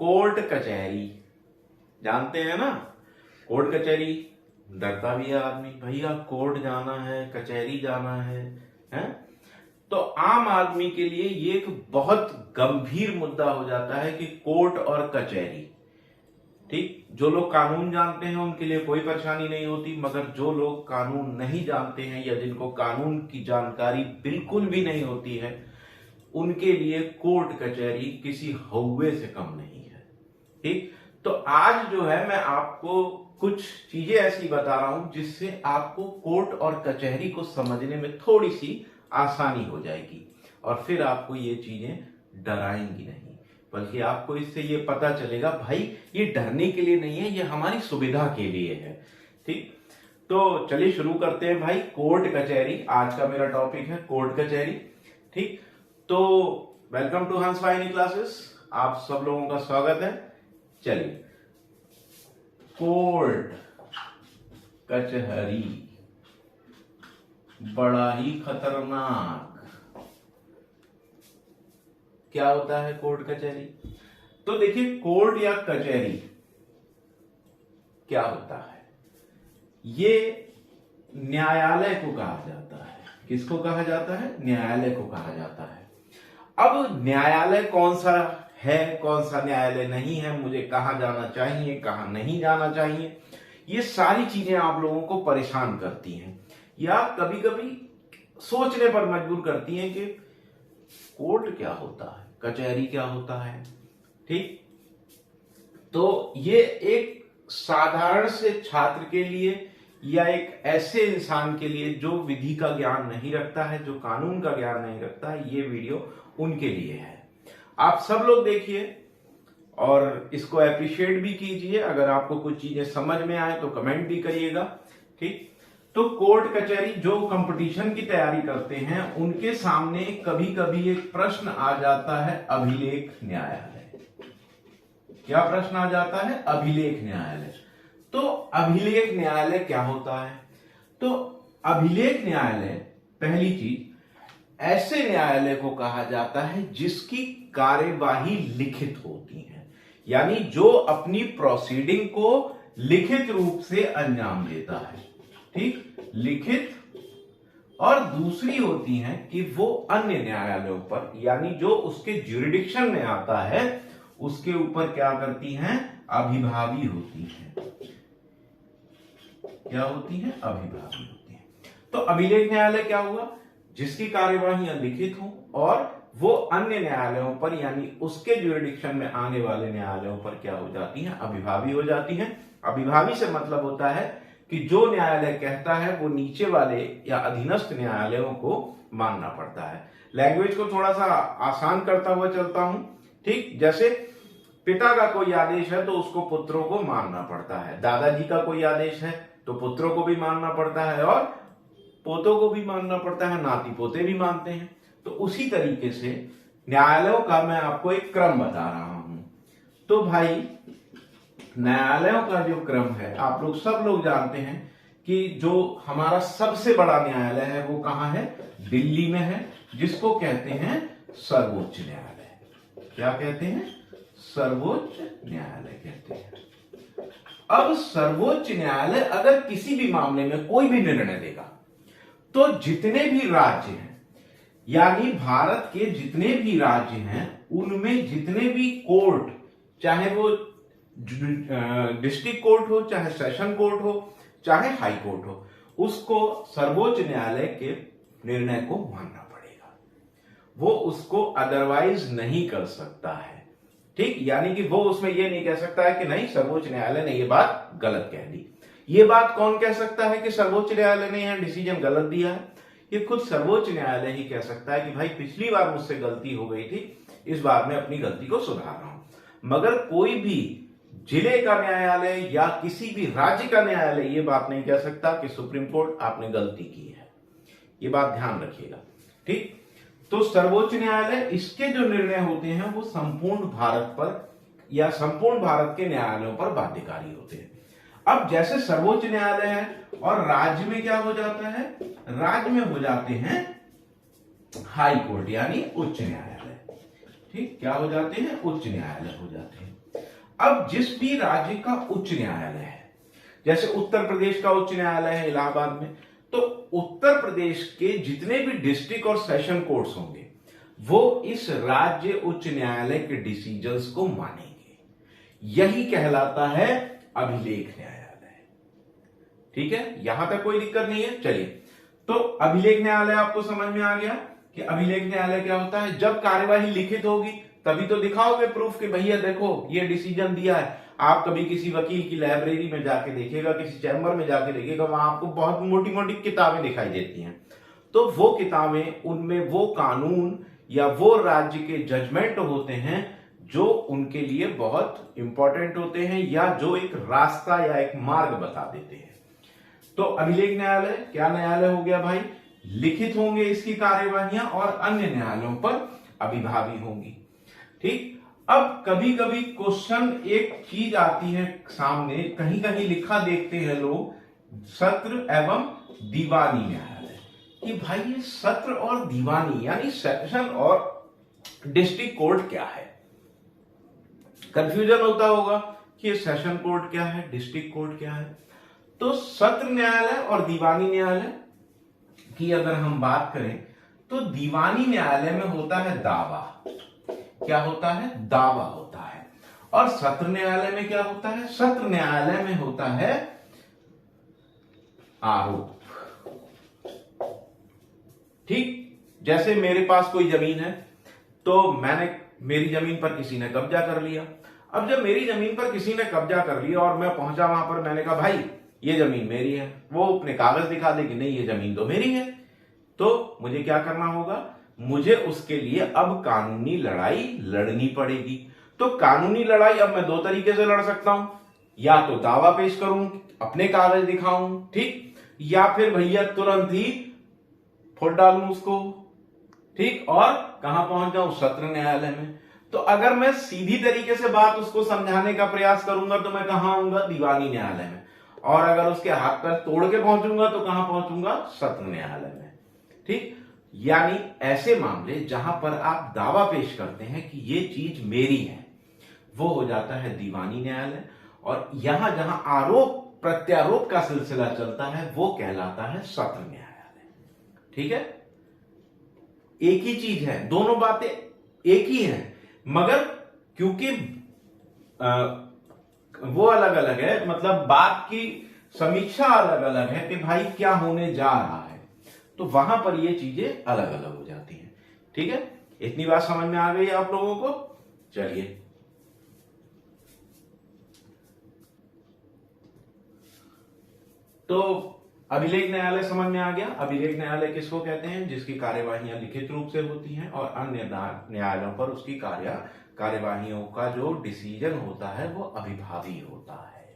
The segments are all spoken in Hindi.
कोर्ट कचहरी जानते हैं ना। कोर्ट कचहरी डरता भी है आदमी, भैया कोर्ट जाना है, कचहरी जाना है? तो आम आदमी के लिए ये एक बहुत गंभीर मुद्दा हो जाता है कि कोर्ट और कचहरी। ठीक, जो लोग कानून जानते हैं उनके लिए कोई परेशानी नहीं होती, मगर जो लोग कानून नहीं जानते हैं या जिनको कानून की जानकारी बिल्कुल भी नहीं होती है, उनके लिए कोर्ट कचहरी किसी हौवे से कम नहीं है। ठीक, तो आज जो है मैं आपको कुछ चीजें ऐसी बता रहा हूं जिससे आपको कोर्ट और कचहरी को समझने में थोड़ी सी आसानी हो जाएगी और फिर आपको ये चीजें डराएंगी नहीं, बल्कि आपको इससे ये पता चलेगा भाई ये डरने के लिए नहीं है, ये हमारी सुविधा के लिए है। ठीक, तो चलिए शुरू करते हैं भाई। कोर्ट कचहरी आज का मेरा टॉपिक है, कोर्ट कचहरी। ठीक, तो वेलकम टू हंस वाहिनी क्लासेस, आप सब लोगों का स्वागत है। चलिए, कोर्ट कचहरी बड़ा ही खतरनाक। क्या होता है कोर्ट कचहरी? तो देखिए, कोर्ट या कचहरी क्या होता है? ये न्यायालय को कहा जाता है। किसको कहा जाता है? न्यायालय को कहा जाता है। अब न्यायालय कौन सा है, कौन सा न्यायालय नहीं है, मुझे कहां जाना चाहिए, कहां नहीं जाना चाहिए, ये सारी चीजें आप लोगों को परेशान करती हैं या कभी कभी सोचने पर मजबूर करती हैं कि कोर्ट क्या होता है, कचहरी क्या होता है। ठीक, तो ये एक साधारण से छात्र के लिए या एक ऐसे इंसान के लिए जो विधि का ज्ञान नहीं रखता है, जो कानून का ज्ञान नहीं रखता है, ये वीडियो उनके लिए है। आप सब लोग देखिए और इसको अप्रिशिएट भी कीजिए। अगर आपको कुछ चीजें समझ में आए तो कमेंट भी करिएगा। ठीक, तो कोर्ट कचहरी जो कंपटीशन की तैयारी करते हैं उनके सामने कभी कभी एक प्रश्न आ जाता है, अभिलेख न्यायालय। क्या प्रश्न आ जाता है? अभिलेख न्यायालय। तो अभिलेख न्यायालय क्या होता है? तो अभिलेख न्यायालय, पहली चीज, ऐसे न्यायालय को कहा जाता है जिसकी कार्यवाही लिखित होती है, यानी जो अपनी प्रोसीडिंग को लिखित रूप से अंजाम देता है। ठीक, लिखित। और दूसरी होती है कि वो अन्य न्यायालयों पर, यानी जो उसके ज्यूरिडिक्शन में आता है उसके ऊपर क्या करती हैं? अभिभावी होती हैं। क्या होती हैं? अभिभावी होती हैं। तो अभिलेख न्यायालय क्या हुआ? जिसकी कार्यवाही लिखित हो और वो अन्य न्यायालयों पर, यानी उसके ज्यूरिडिक्शन में आने वाले न्यायालयों पर क्या हो जाती हैं? अभिभावी हो जाती हैं। अभिभावी से मतलब होता है कि जो न्यायालय कहता है वो नीचे वाले या अधीनस्थ न्यायालयों को मानना पड़ता है। लैंग्वेज को थोड़ा सा आसान करता हुआ चलता हूं। ठीक, जैसे पिता का कोई आदेश है तो उसको पुत्रों को मानना पड़ता है, दादाजी का कोई आदेश है तो पुत्रों को भी मानना पड़ता है और पोतों को भी मानना पड़ता है, नाती पोते भी मानते हैं। तो उसी तरीके से न्यायालयों का मैं आपको एक क्रम बता रहा हूं। तो भाई, न्यायालयों का जो क्रम है, आप लोग सब लोग जानते हैं कि जो हमारा सबसे बड़ा न्यायालय है वो कहां है? दिल्ली में है, जिसको कहते हैं सर्वोच्च न्यायालय। क्या कहते हैं? सर्वोच्च न्यायालय कहते हैं। अब सर्वोच्च न्यायालय अगर किसी भी मामले में कोई भी निर्णय देगा तो जितने भी राज्य हैं, यानी भारत के जितने भी राज्य हैं, उनमें जितने भी कोर्ट, चाहे वो डिस्ट्रिक्ट कोर्ट हो, चाहे सेशन कोर्ट हो, चाहे हाई कोर्ट हो, उसको सर्वोच्च न्यायालय के निर्णय को मानना पड़ेगा। वो उसको अदरवाइज नहीं कर सकता है। ठीक, यानी कि वो उसमें ये नहीं कह सकता है कि नहीं, सर्वोच्च न्यायालय ने ये बात गलत कह दी। ये बात कौन कह सकता है कि सर्वोच्च न्यायालय ने यहां डिसीजन गलत दिया है? ये खुद सर्वोच्च न्यायालय ही कह सकता है कि भाई पिछली बार मुझसे गलती हो गई थी, इस बार मैं अपनी गलती को सुधार रहा हूं। मगर कोई भी जिले का न्यायालय या किसी भी राज्य का न्यायालय ये बात नहीं कह सकता कि सुप्रीम कोर्ट आपने गलती की है। ये बात ध्यान रखिएगा। ठीक, तो सर्वोच्च न्यायालय, इसके जो निर्णय होते हैं वो संपूर्ण भारत पर या संपूर्ण भारत के न्यायालयों पर बाध्यकारी होते हैं। अब जैसे सर्वोच्च न्यायालय है और राज्य में क्या हो जाता है? राज्य में हो जाते हैं हाई कोर्ट यानी उच्च न्यायालय। ठीक, क्या हो जाते हैं? उच्च न्यायालय हो जाते हैं। अब जिस भी राज्य का उच्च न्यायालय है, जैसे उत्तर प्रदेश का उच्च न्यायालय है इलाहाबाद में, तो उत्तर प्रदेश के जितने भी डिस्ट्रिक्ट और सेशन कोर्ट्स होंगे वो इस राज्य उच्च न्यायालय के डिसीजंस को मानेंगे। यही कहलाता है अभिलेख न्यायालय। ठीक है, यहां तक कोई दिक्कत नहीं है। चलिए, तो अभिलेख न्यायालय आपको समझ में आ गया कि अभिलेख न्यायालय क्या होता है। जब कार्यवाही लिखित होगी तभी तो दिखाओगे प्रूफ कि भैया देखो ये डिसीजन दिया है। आप कभी किसी वकील की लाइब्रेरी में जाके देखिएगा, किसी चैम्बर में जाके देखिएगा, वहां आपको बहुत मोटी मोटी किताबें दिखाई देती हैं। तो वो किताबें, उनमें वो कानून या वो राज्य के जजमेंट होते हैं जो उनके लिए बहुत इंपॉर्टेंट होते हैं, या जो एक रास्ता या एक मार्ग बता देते हैं। तो अभिलेख न्यायालय क्या न्यायालय हो गया भाई? लिखित होंगे इसकी कार्यवाहियां और अन्य न्यायालयों पर अभिभावी होंगी। ठीक, अब कभी कभी क्वेश्चन एक चीज आती है सामने, कहीं कहीं लिखा देखते हैं लोग, सत्र एवं दीवानी न्यायालय, कि भाई ये सत्र और दीवानी यानी सेशन और डिस्ट्रिक्ट कोर्ट क्या है। कंफ्यूजन होता होगा कि ये सेशन कोर्ट क्या है, डिस्ट्रिक्ट कोर्ट क्या है। तो सत्र न्यायालय और दीवानी न्यायालय की अगर हम बात करें तो दीवानी न्यायालय में होता है दावा। क्या होता है? दावा होता है। और सत्र न्यायालय में क्या होता है? सत्र न्यायालय में होता है आरोप। ठीक, जैसे मेरे पास कोई जमीन है, तो मेरी जमीन पर किसी ने कब्जा कर लिया। अब जब मेरी जमीन पर किसी ने कब्जा कर लिया और मैं पहुंचा वहां पर, मैंने कहा भाई ये जमीन मेरी है, वो अपने कागज दिखा दे कि नहीं ये जमीन तो मेरी है, तो मुझे क्या करना होगा? मुझे उसके लिए अब कानूनी लड़ाई लड़नी पड़ेगी। तो कानूनी लड़ाई अब मैं दो तरीके से लड़ सकता हूं, या तो दावा पेश करूं, अपने कागज दिखाऊं, ठीक, या फिर भैया तुरंत ही फोड़ डालूं उसको, ठीक, और कहां पहुंच जाऊं? सत्र न्यायालय में। तो अगर मैं सीधी तरीके से बात उसको समझाने का प्रयास करूंगा तो मैं कहां आऊंगा? दीवानी न्यायालय में। और अगर उसके हाथ पैर तोड़ के पहुंचूंगा तो कहां पहुंचूंगा? सत्र न्यायालय में। ठीक, यानी ऐसे मामले जहां पर आप दावा पेश करते हैं कि ये चीज मेरी है, वो हो जाता है दीवानी न्यायालय। और यहां जहां आरोप प्रत्यारोप का सिलसिला चलता है वो कहलाता है सत्र न्यायालय। ठीक है, एक ही चीज है, दोनों बातें एक ही हैं, मगर क्योंकि वो अलग अलग है, मतलब बात की समीक्षा अलग अलग है कि भाई क्या होने जा रहा है, तो वहां पर ये चीजें अलग अलग हो जाती हैं। ठीक है, इतनी बात समझ में आ गई आप लोगों को? चलिए, तो अभिलेख न्यायालय समझ में आ गया। अभिलेख न्यायालय किसको कहते हैं? जिसकी कार्यवाहियां लिखित रूप से होती हैं और अन्य न्यायालयों पर उसकी कार्यवाहियों का जो डिसीजन होता है वो अभिभावी होता है।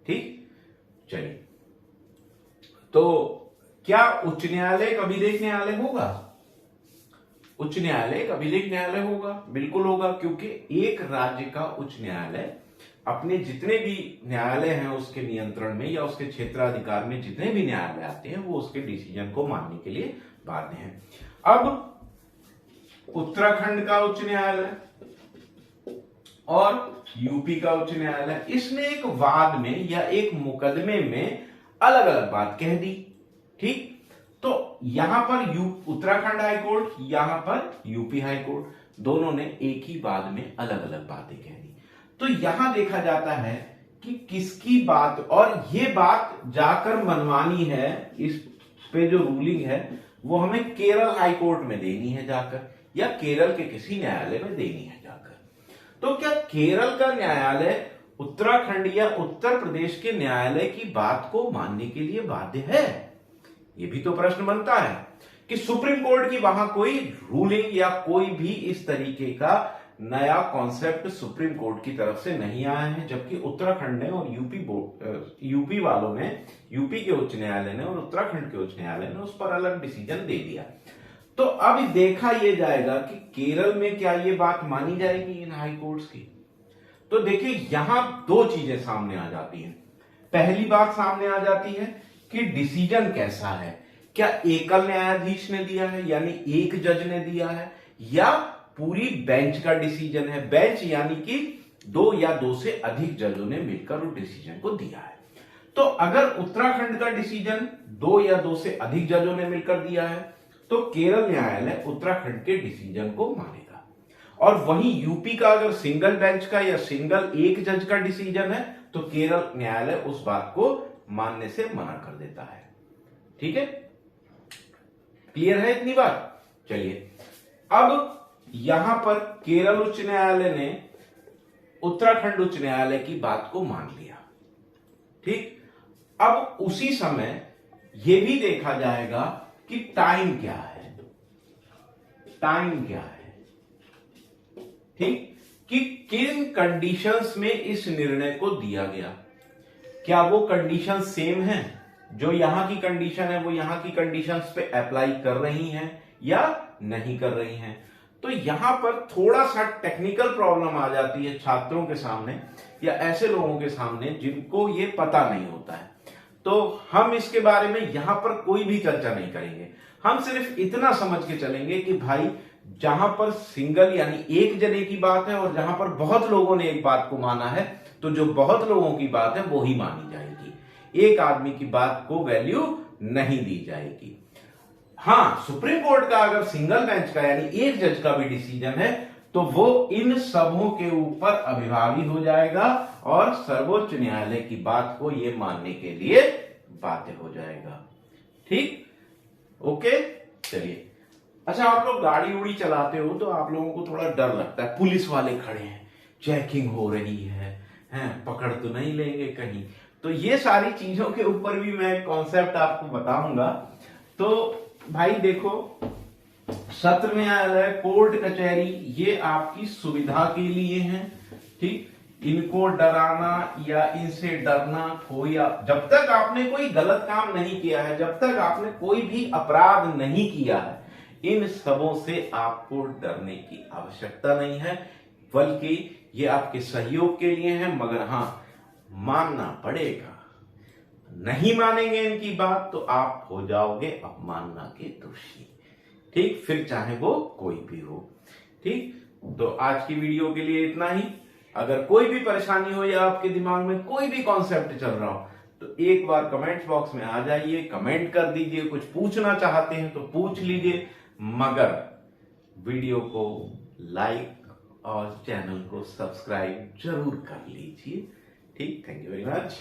ठीक, चलिए, तो क्या उच्च न्यायालय एक अभिलेख न्यायालय होगा? उच्च न्यायालय एक अभिलेख न्यायालय होगा, बिल्कुल होगा, क्योंकि एक राज्य का उच्च न्यायालय अपने जितने भी न्यायालय हैं उसके नियंत्रण में या उसके क्षेत्राधिकार में जितने भी न्यायालय आते हैं वो उसके डिसीजन को मानने के लिए बाध्य हैं। अब उत्तराखंड का उच्च न्यायालय और यूपी का उच्च न्यायालय, इसने एक वाद में या एक मुकदमे में अलग अलग बात कह दी। ठीक, तो यहां पर उत्तराखंड हाई कोर्ट, यहां पर यूपी हाई कोर्ट, दोनों ने एक ही वाद में अलग अलग बातें कह दी। तो यहां देखा जाता है कि किसकी बात, और ये बात जाकर मनवानी है, इस पे जो रूलिंग है वो हमें केरल हाई कोर्ट में देनी है जाकर, या केरल के किसी न्यायालय में देनी है जाकर। तो क्या केरल का न्यायालय उत्तराखंड या उत्तर प्रदेश के न्यायालय की बात को मानने के लिए बाध्य है? ये भी तो प्रश्न बनता है कि सुप्रीम कोर्ट की वहां कोई रूलिंग या कोई भी इस तरीके का नया कॉन्सेप्ट सुप्रीम कोर्ट की तरफ से नहीं आया है, जबकि उत्तराखंड ने और यूपी वालों ने, यूपी के उच्च न्यायालय ने और उत्तराखंड के उच्च न्यायालय ने उस पर अलग डिसीजन दे दिया। तो अब देखा यह जाएगा कि केरल में क्या ये बात मानी जाएगी इन हाई कोर्ट्स की। तो देखिए, यहां दो चीजें सामने आ जाती हैं। पहली बात सामने आ जाती है कि डिसीजन कैसा है, क्या एकल न्यायाधीश ने दिया है यानी एक जज ने दिया है, या पूरी बेंच का डिसीजन है। बेंच यानी कि दो या दो से अधिक जजों ने मिलकर उस डिसीजन को दिया है। तो अगर उत्तराखंड का डिसीजन दो या दो से अधिक जजों ने मिलकर दिया है तो केरल न्यायालय उत्तराखंड के डिसीजन को मानेगा। और वहीं यूपी का अगर सिंगल बेंच का या सिंगल एक जज का डिसीजन है तो केरल न्यायालय उस बात को मानने से मना कर देता है। ठीक है, क्लियर है इतनी बात? चलिए, अब यहां पर केरल उच्च न्यायालय ने उत्तराखंड उच्च न्यायालय की बात को मान लिया। ठीक, अब उसी समय यह भी देखा जाएगा कि टाइम क्या है, टाइम क्या है। ठीक, कि किन कंडीशंस में इस निर्णय को दिया गया। क्या वो कंडीशन सेम है, जो यहां की कंडीशन है वो यहां की कंडीशंस पे अप्लाई कर रही हैं या नहीं कर रही हैं। तो यहां पर थोड़ा सा टेक्निकल प्रॉब्लम आ जाती है छात्रों के सामने या ऐसे लोगों के सामने जिनको ये पता नहीं होता है। तो हम इसके बारे में यहां पर कोई भी चर्चा नहीं करेंगे। हम सिर्फ इतना समझ के चलेंगे कि भाई जहां पर सिंगल यानी एक जने की बात है और जहां पर बहुत लोगों ने एक बात को माना है तो जो बहुत लोगों की बात है वो ही मानी जाएगी। एक आदमी की बात को वैल्यू नहीं दी जाएगी। हां, सुप्रीम कोर्ट का अगर सिंगल बेंच का यानी एक जज का भी डिसीजन है तो वो इन सबों के ऊपर अभिभावी हो जाएगा और सर्वोच्च न्यायालय की बात को ये मानने के लिए बाध्य हो जाएगा। ठीक, ओके। चलिए, अच्छा, आप लोग गाड़ी उड़ी चलाते हो तो आप लोगों को थोड़ा डर लगता है, पुलिस वाले खड़े हैं, चेकिंग हो रही है, पकड़ तो नहीं लेंगे कहीं। तो ये सारी चीजों के ऊपर भी मैं कॉन्सेप्ट आपको बताऊंगा। तो भाई देखो, सत्र न्यायालय, कोर्ट कचहरी ये आपकी सुविधा के लिए हैं। ठीक, इनको डराना या इनसे डरना कोई जब तक आपने कोई गलत काम नहीं किया है, जब तक आपने कोई भी अपराध नहीं किया है, इन सबों से आपको डरने की आवश्यकता नहीं है, बल्कि ये आपके सहयोग के लिए है। मगर हां, मानना पड़ेगा। नहीं मानेंगे इनकी बात तो आप हो जाओगे अवमानना के दोषी। ठीक, फिर चाहे वो कोई भी हो। ठीक, तो आज की वीडियो के लिए इतना ही। अगर कोई भी परेशानी हो या आपके दिमाग में कोई भी कॉन्सेप्ट चल रहा हो तो एक बार कमेंट बॉक्स में आ जाइए, कमेंट कर दीजिए। कुछ पूछना चाहते हैं तो पूछ लीजिए, मगर वीडियो को लाइक और चैनल को सब्सक्राइब जरूर कर लीजिए। ठीक, थैंक यू वेरी मच।